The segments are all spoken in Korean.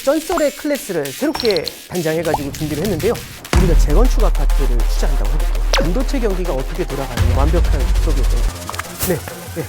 쩐썰의 클래스를 새롭게 단장해가지고 준비를 했는데요. 우리가 재건축 아파트를 투자한다고 해볼게요. 반도체 경기가 어떻게 돌아가는 완벽한 수업이었던 것 같습니다. 네.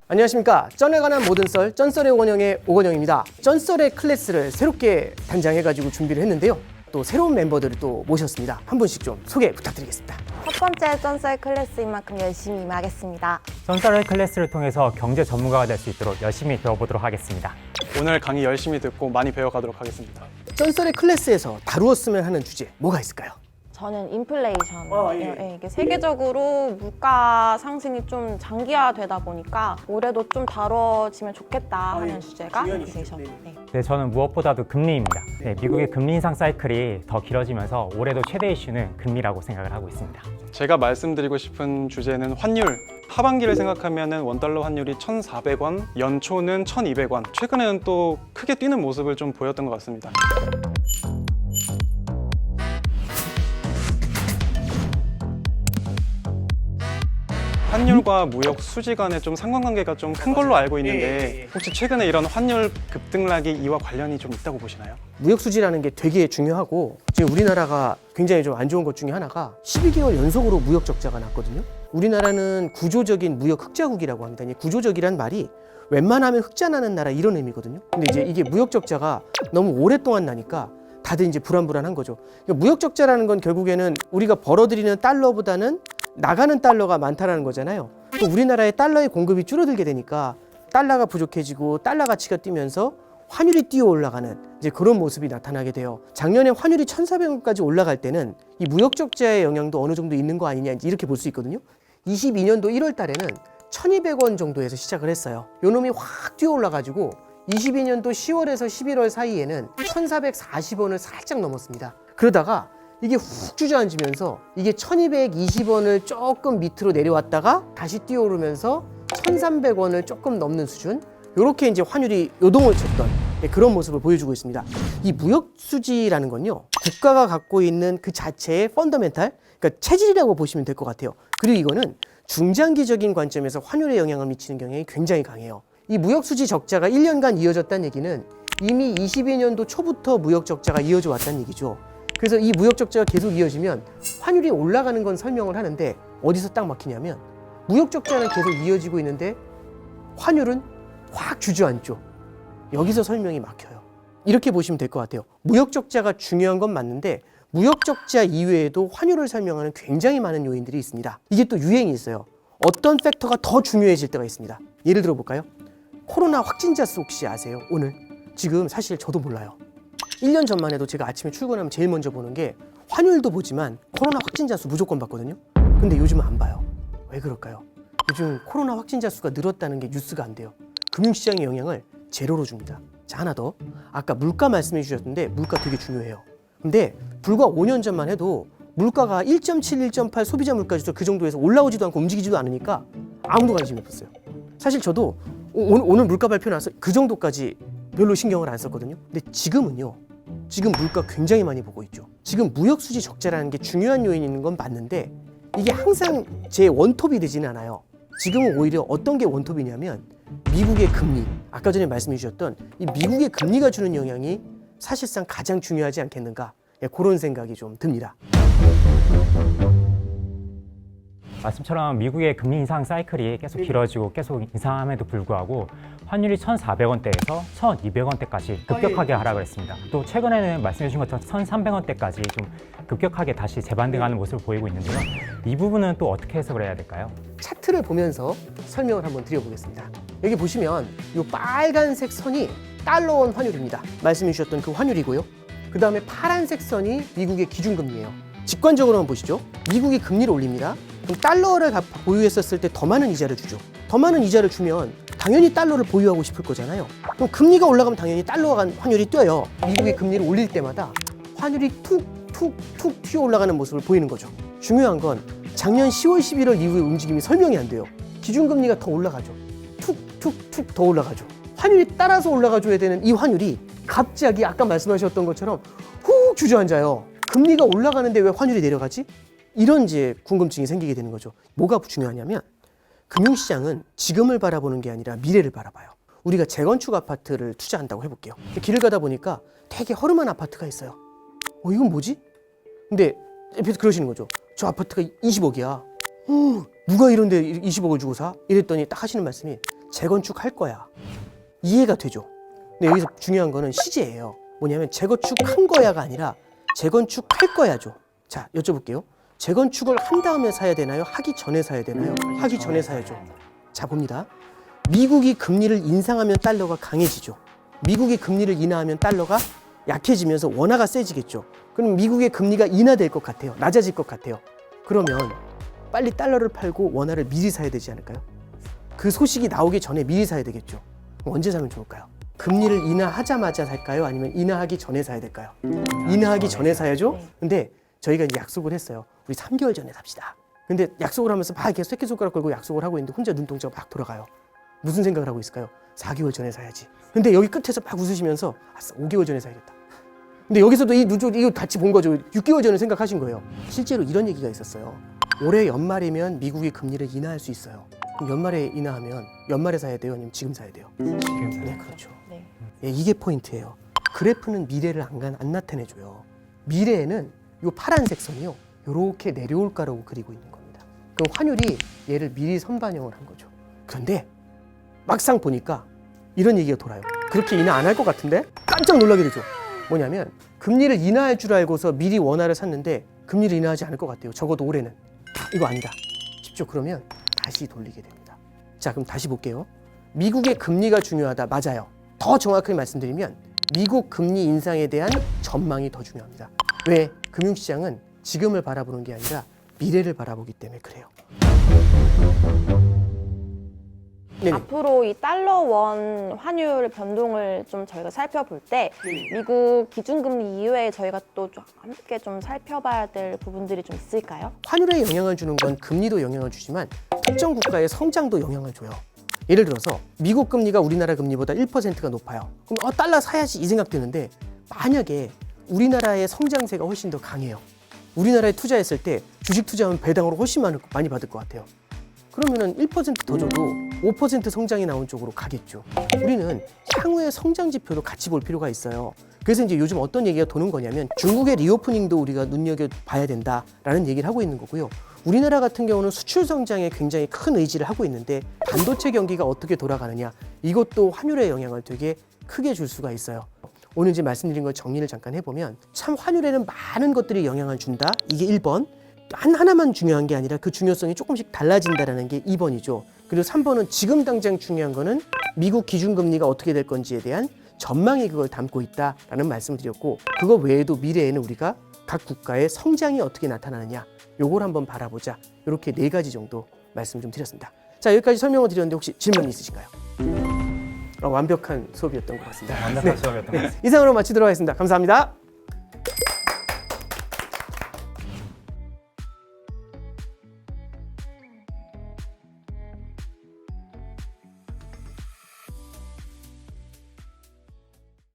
안녕하십니까. 쩐에 관한 모든 썰, 쩐썰의 오건영의 오건영입니다. 쩐썰의 클래스를 새롭게 단장해가지고 준비를 했는데요. 또 새로운 멤버들을 또 모셨습니다. 한 분씩 좀 소개 부탁드리겠습니다. 첫 번째 쩐썰 클래스인 만큼 열심히 임하겠습니다. 쩐썰의 클래스를 통해서 경제 전문가가 될 수 있도록 열심히 배워보도록 하겠습니다. 오늘 강의 열심히 듣고 많이 배워가도록 하겠습니다. 쩐썰의 클래스에서 다루었으면 하는 주제 뭐가 있을까요? 저는 인플레이션이에요. 이게 세계적으로 물가 상승이 좀 장기화되다 보니까 올해도 좀 다뤄지면 좋겠다 하는 주제가 인플레이션. 네, 저는 무엇보다도 금리입니다. 네, 미국의 금리 인상 사이클이 더 길어지면서 올해도 최대 이슈는 금리라고 생각을 하고 있습니다. 제가 말씀드리고 싶은 주제는 환율. 하반기를 생각하면 원달러 환율이 1,400원, 연초는 1,200원. 최근에는 또 크게 뛰는 모습을 좀 보였던 것 같습니다. 환율과 무역 수지 간에 좀 상관관계가 좀 큰 걸로 알고 있는데 혹시 최근에 이런 환율 급등락이 이와 관련이 좀 있다고 보시나요? 무역 수지라는 게 되게 중요하고 지금 우리나라가 굉장히 좀 안 좋은 것 중에 하나가 12개월 연속으로 무역 적자가 났거든요. 우리나라는 구조적인 무역 흑자국이라고 합니다. 이 구조적이란 말이 웬만하면 흑자 나는 나라 이런 의미거든요. 근데 이제 이게 무역 적자가 너무 오랫동안 나니까 다들 이제 불안불안한 거죠. 그러니까 무역 적자라는 건 결국에는 우리가 벌어들이는 달러보다는 나가는 달러가 많다라는 거잖아요. 또 우리나라의 달러의 공급이 줄어들게 되니까 달러가 부족해지고 달러 가치가 뛰면서 환율이 뛰어 올라가는 이제 그런 모습이 나타나게 돼요. 작년에 환율이 1,400원까지 올라갈 때는 이 무역 적자의 영향도 어느 정도 있는 거 아니냐 이렇게 볼 수 있거든요. 22년도 1월 달에는 1,200원 정도에서 시작을 했어요. 요 놈이 확 뛰어 올라가지고 22년도 10월에서 11월 사이에는 1,440원을 살짝 넘었습니다. 그러다가 이게 훅 주저앉으면서 이게 1,220원을 조금 밑으로 내려왔다가 다시 뛰어오르면서 1,300원을 조금 넘는 수준, 이렇게 이제 환율이 요동을 쳤던 그런 모습을 보여주고 있습니다. 이 무역 수지라는 건요, 국가가 갖고 있는 그 자체의 펀더멘탈, 그러니까 체질이라고 보시면 될 것 같아요. 그리고 이거는 중장기적인 관점에서 환율에 영향을 미치는 경향이 굉장히 강해요. 이 무역 수지 적자가 1년간 이어졌다는 얘기는 이미 22년도 초부터 무역 적자가 이어져 왔다는 얘기죠. 그래서 이 무역 적자가 계속 이어지면 환율이 올라가는 건 설명을 하는데 어디서 딱 막히냐면 무역 적자는 계속 이어지고 있는데 환율은 확 주저앉죠. 여기서 설명이 막혀요. 이렇게 보시면 될 것 같아요. 무역 적자가 중요한 건 맞는데 무역 적자 이외에도 환율을 설명하는 굉장히 많은 요인들이 있습니다. 이게 또 유행이 있어요. 어떤 팩터가 더 중요해질 때가 있습니다. 예를 들어 볼까요? 코로나 확진자 수 혹시 아세요? 오늘 지금 사실 저도 몰라요. 1년 전만 해도 제가 아침에 출근하면 제일 먼저 보는 게 환율도 보지만 코로나 확진자 수 무조건 봤거든요. 근데 요즘은 안 봐요. 왜 그럴까요? 요즘 코로나 확진자 수가 늘었다는 게 뉴스가 안 돼요. 금융시장의 영향을 제로로 줍니다. 자, 하나 더. 아까 물가 말씀해 주셨는데 물가 되게 중요해요. 근데 불과 5년 전만 해도 물가가 1.7, 1.8 소비자 물가지수 그 정도에서 올라오지도 않고 움직이지도 않으니까 아무도 관심이 없었어요. 사실 저도 오늘 물가 발표 나서 그 정도까지 별로 신경을 안 썼거든요. 근데 지금은요. 지금 물가 굉장히 많이 보고 있죠. 지금 무역 수지 적자라는 게 중요한 요인이 있는 건 맞는데 이게 항상 제 원톱이 되지는 않아요. 지금은 오히려 어떤 게 원톱이냐면 미국의 금리, 아까 전에 말씀해 주셨던 이 미국의 금리가 주는 영향이 사실상 가장 중요하지 않겠는가, 그런 생각이 좀 듭니다. 말씀처럼 미국의 금리 인상 사이클이 계속 길어지고 계속 인상함에도 불구하고 환율이 1,400원대에서 1,200원대까지 급격하게 하락을 했습니다. 또 최근에는 말씀해 주신 것처럼 1,300원대까지 좀 급격하게 다시 재반등하는 모습을 보이고 있는데요. 이 부분은 또 어떻게 해석을 해야 될까요? 차트를 보면서 설명을 한번 드려보겠습니다. 여기 보시면 이 빨간색 선이 달러원 환율입니다. 말씀해 주셨던 그 환율이고요. 그 다음에 파란색 선이 미국의 기준금리예요. 직관적으로 한번 보시죠. 미국이 금리를 올립니다. 그럼 달러를 보유했었을 때 더 많은 이자를 주죠. 더 많은 이자를 주면 당연히 달러를 보유하고 싶을 거잖아요. 그럼 금리가 올라가면 당연히 달러가 환율이 뛰어요. 미국이 금리를 올릴 때마다 환율이 툭툭툭 튀어 올라가는 모습을 보이는 거죠. 중요한 건 작년 10월, 11월 이후의 움직임이 설명이 안 돼요. 기준금리가 더 올라가죠. 툭툭툭 더 올라가죠. 환율이 따라서 올라가줘야 되는 이 환율이 갑자기 아까 말씀하셨던 것처럼 훅 주저앉아요. 금리가 올라가는데 왜 환율이 내려가지? 이런 이제 궁금증이 생기게 되는 거죠. 뭐가 중요하냐면 금융시장은 지금을 바라보는 게 아니라 미래를 바라봐요. 우리가 재건축 아파트를 투자한다고 해볼게요. 길을 가다 보니까 되게 허름한 아파트가 있어요. 이건 뭐지? 근데 옆에서 그러시는 거죠. 저 아파트가 20억이야. 누가 이런데 20억을 주고 사? 이랬더니 딱 하시는 말씀이 재건축 할 거야. 이해가 되죠. 근데 여기서 중요한 거는 시제예요. 뭐냐면 재건축 한 거야가 아니라 재건축 할 거야죠. 자, 여쭤볼게요. 재건축을 한 다음에 사야 되나요? 하기 전에 사야 되나요? 하기 전에 사야죠. 자, 봅니다. 미국이 금리를 인상하면 달러가 강해지죠. 미국이 금리를 인하하면 달러가 약해지면서 원화가 세지겠죠. 그럼 미국의 금리가 인하될 것 같아요. 낮아질 것 같아요. 그러면 빨리 달러를 팔고 원화를 미리 사야 되지 않을까요? 그 소식이 나오기 전에 미리 사야 되겠죠. 그럼 언제 사면 좋을까요? 금리를 인하하자마자 살까요? 아니면 인하하기 전에 사야 될까요? 인하하기 전에 사야죠. 근데 저희가 이제 약속을 했어요. 우리 3개월 전에 삽시다. 근데 약속을 하면서 막 이렇게 새끼손가락 걸고 약속을 하고 있는데 혼자 눈동자가 막 돌아가요. 무슨 생각을 하고 있을까요? 4개월 전에 사야지. 근데 여기 끝에서 막 웃으시면서 5개월 전에 사야겠다. 근데 여기서도 이 누적 이거 같이 본 거죠. 6개월 전에 생각하신 거예요. 실제로 이런 얘기가 있었어요. 올해 연말이면 미국이 금리를 인하할 수 있어요. 그럼 연말에 인하하면 연말에 사야 돼요? 아니면 지금 사야 돼요? 지금 사요. 네, 그렇죠. 네. 예, 이게 포인트예요. 그래프는 미래를 안 나타내줘요. 미래에는 이 파란색 선이요. 이렇게 내려올 거라고 그리고 있는 겁니다. 그럼 환율이 얘를 미리 선반영을 한 거죠. 그런데 막상 보니까 이런 얘기가 돌아요. 그렇게 인하 안 할 것 같은데? 깜짝 놀라게 되죠. 뭐냐면 금리를 인하할 줄 알고서 미리 원화를 샀는데 금리를 인하하지 않을 것 같아요. 적어도 올해는. 이거 아니다 싶죠. 그러면 다시 돌리게 됩니다. 자, 그럼 다시 볼게요. 미국의 금리가 중요하다. 맞아요. 더 정확하게 말씀드리면 미국 금리 인상에 대한 전망이 더 중요합니다. 왜? 금융시장은 지금을 바라보는 게 아니라 미래를 바라보기 때문에 그래요. 네네. 앞으로 이 달러 원 환율 변동을 좀 저희가 살펴볼 때 미국 기준금리 이외에 저희가 또 함께 좀 살펴봐야 될 부분들이 좀 있을까요? 환율에 영향을 주는 건 금리도 영향을 주지만 특정 국가의 성장도 영향을 줘요. 예를 들어서 미국 금리가 우리나라 금리보다 1%가 높아요. 그럼 달러 사야지 이 생각 드는데 만약에 우리나라의 성장세가 훨씬 더 강해요. 우리나라에 투자했을 때 주식 투자하면 배당으로 훨씬 많이 받을 것 같아요. 그러면은 1%더 줘도 5% 성장이 나온 쪽으로 가겠죠. 우리는 향후의 성장 지표도 같이 볼 필요가 있어요. 그래서 이제 요즘 어떤 얘기가 도는 거냐면 중국의 리오프닝도 우리가 눈여겨봐야 된다라는 얘기를 하고 있는 거고요. 우리나라 같은 경우는 수출 성장에 굉장히 큰 의지를 하고 있는데 반도체 경기가 어떻게 돌아가느냐 이것도 환율에 영향을 되게 크게 줄 수가 있어요. 오늘 이제 말씀드린 걸 정리를 잠깐 해보면 참 환율에는 많은 것들이 영향을 준다. 이게 1번. 하나만 중요한 게 아니라 그 중요성이 조금씩 달라진다는 게 2번이죠. 그리고 3번은 지금 당장 중요한 거는 미국 기준금리가 어떻게 될 건지에 대한 전망이 그걸 담고 있다라는 말씀을 드렸고 그거 외에도 미래에는 우리가 각 국가의 성장이 어떻게 나타나느냐 요걸 한번 바라보자. 이렇게 4가지 정도 말씀 좀 드렸습니다. 자, 여기까지 설명을 드렸는데 혹시 질문 있으실까요? 완벽한 수업이었던 것 같습니다. 완벽한 수업이었던 것 같습니다. 이상으로 마치도록 하겠습니다. 감사합니다.